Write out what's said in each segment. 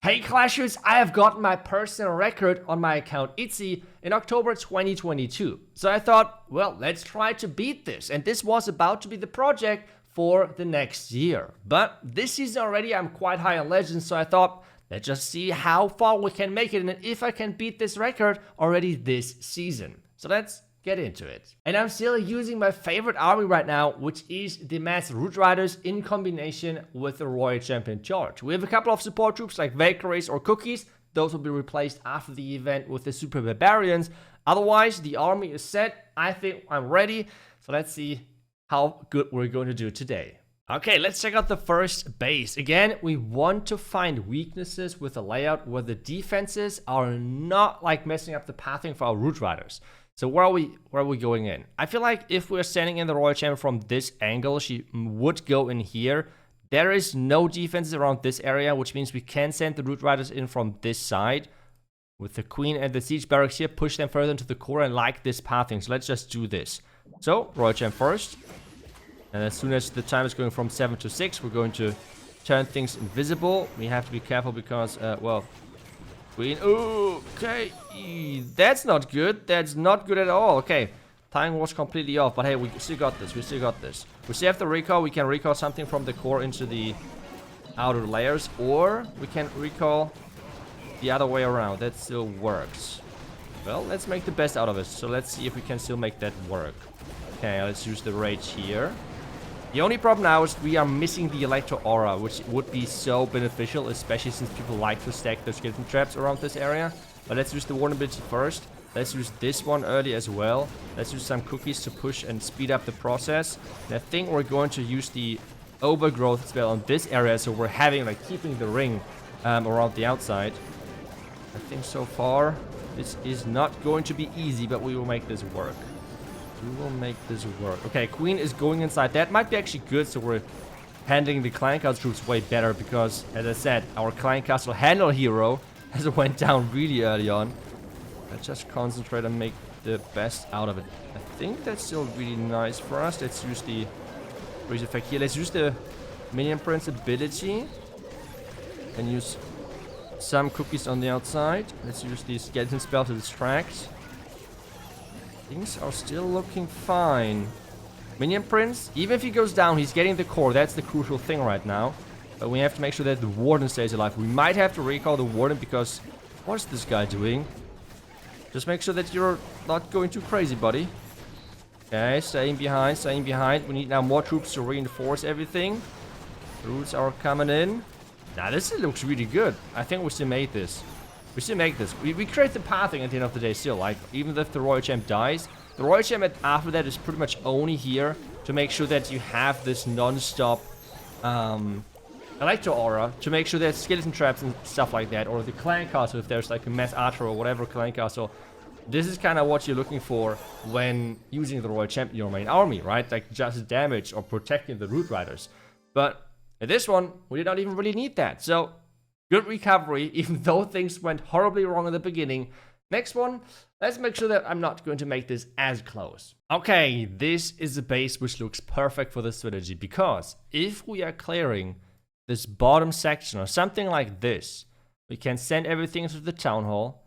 Hey Clashers, I have gotten my personal record on my account iTzu in October 2022. So I thought, well, let's try to beat this. And this was about to be the project for the next year. But this season already I'm quite high on Legends, so I thought, let's just see how far we can make it and if I can beat this record already this season. So let's get into it. And I'm still using my favorite army right now, which is the Mass Root Riders in combination with the Royal Champion Charge. We have a couple of support troops like Valkyries or Cookies. Those will be replaced after the event with the Super Barbarians. Otherwise, the army is set. I think I'm ready. So let's see how good we're going to do today. Okay, let's check out the first base. Again, we want to find weaknesses with the layout where the defenses are not like messing up the pathing for our Root Riders. So where are we going in? I feel like if we're standing in the Royal Champion from this angle, she would go in here. There is no defenses around this area, which means we can send the Root Riders in from this side. With the Queen and the Siege Barracks here, push them further into the core and like this pathing. So let's just do this. So, Royal Champ first. And as soon as the time is going from 7 to 6, we're going to turn things invisible. We have to be careful because, well... Queen, ooh, okay, that's not good, that's not good at all. Okay, timing was completely off, but hey, we still got this, we still have the recall, we can recall something from the core into the outer layers, or we can recall the other way around, that still works. Well, let's make the best out of it, so let's see if we can still make that work. Okay, let's use the rage here. The only problem now is we are missing the Electro Aura, which would be so beneficial, especially since people like to stack their skeleton traps around this area. But let's use the Warden ability first. Let's use this one early as well. Let's use some cookies to push and speed up the process. And I think we're going to use the Overgrowth spell on this area, so we're having, like, keeping the ring around the outside. I think so far this is not going to be easy, but we will make this work. We will make this work. Okay, Queen is going inside. That might be actually good, so we're handling the Clan Castle troops way better because, as I said, our Clan Castle handle hero has went down really early on. Let's just concentrate and make the best out of it. I think that's still really nice for us. Let's use the freeze effect here. Let's use the Minion Prince ability and use some cookies on the outside. Let's use the skeleton spell to distract. Things are still looking fine. Minion Prince, even if he goes down, he's getting the core. That's the crucial thing right now. But we have to make sure that the Warden stays alive. We might have to recall the Warden because... What's this guy doing? Just make sure that you're not going too crazy, buddy. Okay, staying behind, staying behind. We need now more troops to reinforce everything. The roots are coming in. Now, this looks really good. I think we still made this. We still make this. We create the pathing at the end of the day still. Like, even if the Royal Champ dies, the Royal Champ after that is pretty much only here to make sure that you have this non-stop Electro Aura, to make sure there's skeleton traps and stuff like that, or the Clan Castle if there's like a Mass Archer or whatever Clan Castle. This is kind of what you're looking for when using the Royal Champ in your main army, right? Like just damage or protecting the Root Riders. But in this one, we did not even really need that. So... good recovery, even though things went horribly wrong in the beginning. Next one, let's make sure that I'm not going to make this as close. Okay, this is a base which looks perfect for this strategy, because if we are clearing this bottom section or something like this, we can send everything to the Town Hall,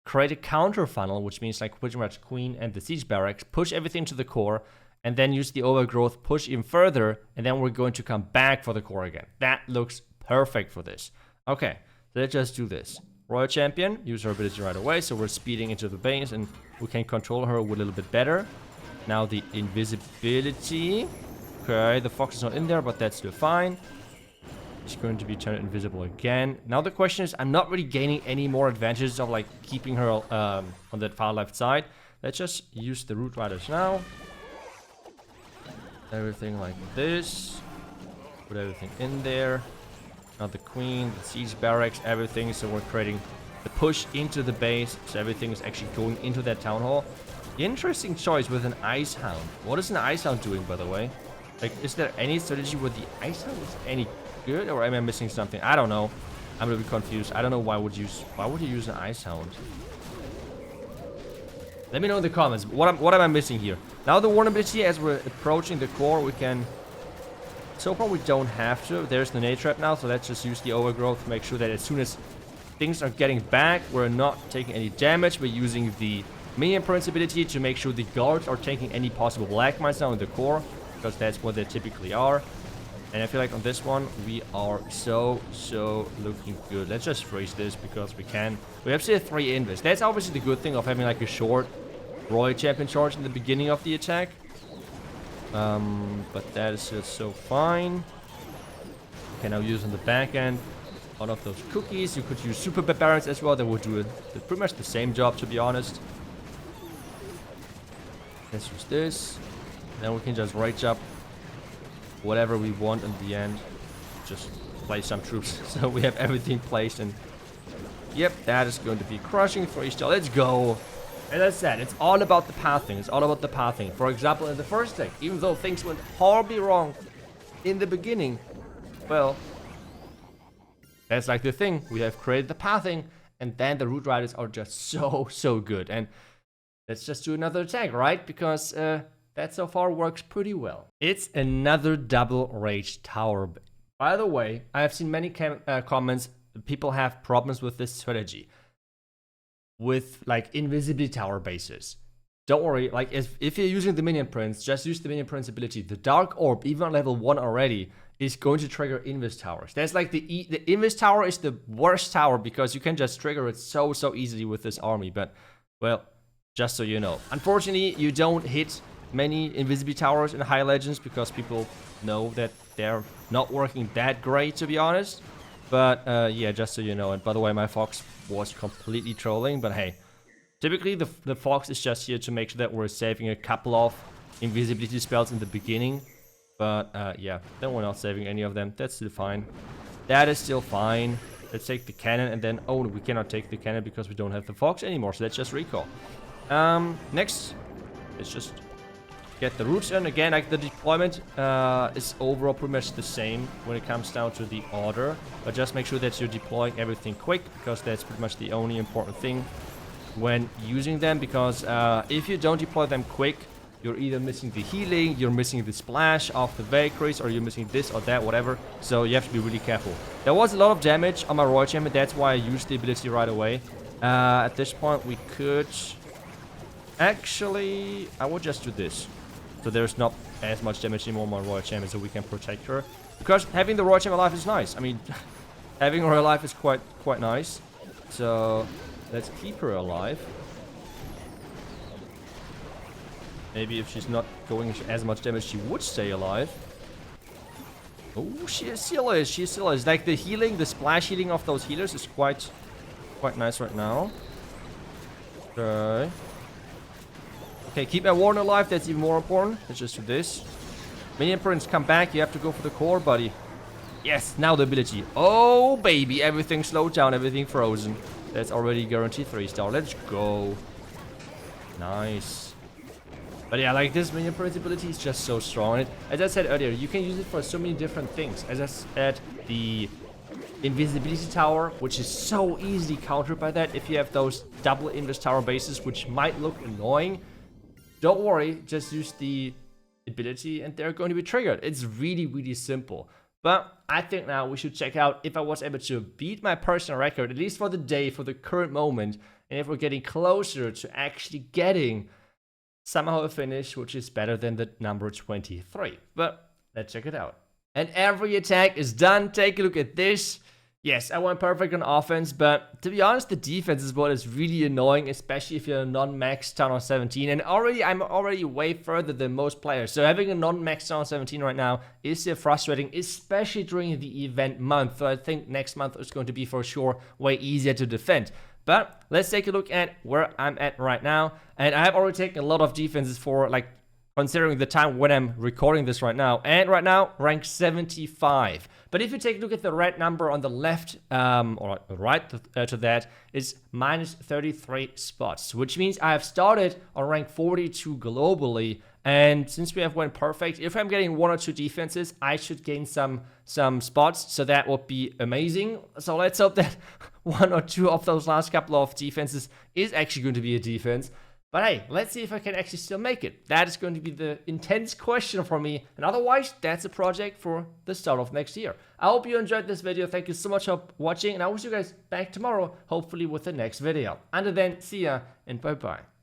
create a counter funnel, which means like pretty much Queen and the Siege Barracks, push everything to the core, and then use the Overgrowth, push even further, and then we're going to come back for the core again. That looks perfect for this. Okay, so let's just do this. Royal Champion, use her ability right away, so we're speeding into the base and we can control her a little bit better. Now the invisibility. Okay, the fox is not in there, but that's still fine. She's going to be turned invisible again. Now the question is, I'm not really gaining any more advantages of like keeping her on that far left side. Let's just use the Root Riders now. Everything like this. Put everything in there. Now the Queen, the Siege Barracks, everything. So we're creating the push into the base. So everything is actually going into that Town Hall. Interesting choice with an Ice Hound. What is an Ice Hound doing, by the way? Like, is there any strategy where the Ice Hound is any good? Or am I missing something? I don't know. I'm a little bit confused. I don't know why would you use an Ice Hound? Let me know in the comments. What am I missing here? Now the Warden ability, as we're approaching the core, we can... So far we don't have to. There's the nade trap now, so let's just use the Overgrowth to make sure that as soon as things are getting back. We're not taking any damage. We're using the minion prince ability to make sure the guards are taking any possible black mines now in the core, because that's what they typically are. And I feel like on this one, we are so looking good. Let's just freeze this because we can. We have still 3 invis. That's obviously the good thing of having like a short Royal Champion charge in the beginning of the attack. But that is just so fine. You can now use on the back end all of those cookies. You could use Super Barbarians as well. That would do pretty much the same job, to be honest. Let's use this. Then we can just rage up whatever we want in the end. Just place some troops. So we have everything placed, and yep, that is going to be crushing 3-star. Let's go. As I said, it's all about the pathing. It's all about the pathing. For example, in the first deck, even though things went horribly wrong in the beginning, well, that's like the thing. We have created the pathing, and then the root riders are just so good. And let's just do another attack, right? Because that so far works pretty well. It's another double rage tower. By the way, I have seen many comments. People have problems with this strategy, with like invisibility tower bases. Don't worry, like if you're using the minion prince, just use the minion prince ability. The dark orb, even on level 1 already, is going to trigger invis towers. That's like the invis tower is the worst tower because you can just trigger it so easily with this army. But well, just so you know, unfortunately you don't hit many invisibility towers in high legends because people know that they're not working that great, to be honest. But yeah, just so you know. And by the way, my fox was completely trolling, but hey, typically the fox is just here to make sure that we're saving a couple of invisibility spells in the beginning. But yeah, then we're not saving any of them. That's still fine. That is still fine. Let's take the cannon, and then oh, we cannot take the cannon because we don't have the fox anymore, so let's just recall. Next, let's just get the roots in. Again, like the deployment is overall pretty much the same when it comes down to the order, but just make sure that you're deploying everything quick, because that's pretty much the only important thing when using them. Because if you don't deploy them quick, you're either missing the healing, you're missing the splash of the Valkyries, or you're missing this or that, whatever. So you have to be really careful. There was a lot of damage on my Royal Champion, that's why I used the ability right away. At this point we could actually, I would just do this, so there's not as much damage anymore on my Royal Champion, so we can protect her. Because having the Royal Champion alive is nice. I mean, having her alive is quite nice. So let's keep her alive. Maybe if she's not going as much damage, she would stay alive. Oh, she still is. She still is. Like the healing, the splash healing of those healers is quite nice right now. Okay. Okay, keep my warden alive. That's even more important. Let's just do this. Minion prince, come back. You have to go for the core, buddy. Yes, now the ability. Oh, baby. Everything slowed down. Everything frozen. That's already guaranteed 3-star. Let's go. Nice. But yeah, like this minion prince ability is just so strong. And as I said earlier, you can use it for so many different things. As I said, the invisibility tower, which is so easily countered by that. If you have those double invis tower bases, which might look annoying, don't worry, just use the ability and they're going to be triggered. It's really simple. But I think now we should check out if I was able to beat my personal record, at least for the day, for the current moment, and if we're getting closer to actually getting somehow a finish which is better than the number 23. But let's check it out. And every attack is done. Take a look at this. Yes, I went perfect on offense, but to be honest, the defense is what is really annoying, especially if you're a non-max town on 17. And I'm already way further than most players. So having a non-max town on 17 right now is still frustrating, especially during the event month. So I think next month is going to be for sure way easier to defend. But let's take a look at where I'm at right now. And I have already taken a lot of defenses for, like, considering the time when I'm recording this right now. And right now, rank 75. But if you take a look at the red number on the left, or right to that, is minus 33 spots. Which means I have started on rank 42 globally. And since we have went perfect, if I'm getting 1 or 2 defenses, I should gain some spots. So that would be amazing. So let's hope that 1 or 2 of those last couple of defenses is actually going to be a defense. But hey, let's see if I can actually still make it. That is going to be the intense question for me. And otherwise, that's a project for the start of next year. I hope you enjoyed this video. Thank you so much for watching. And I will see you guys back tomorrow, hopefully with the next video. Until then, see ya and bye-bye.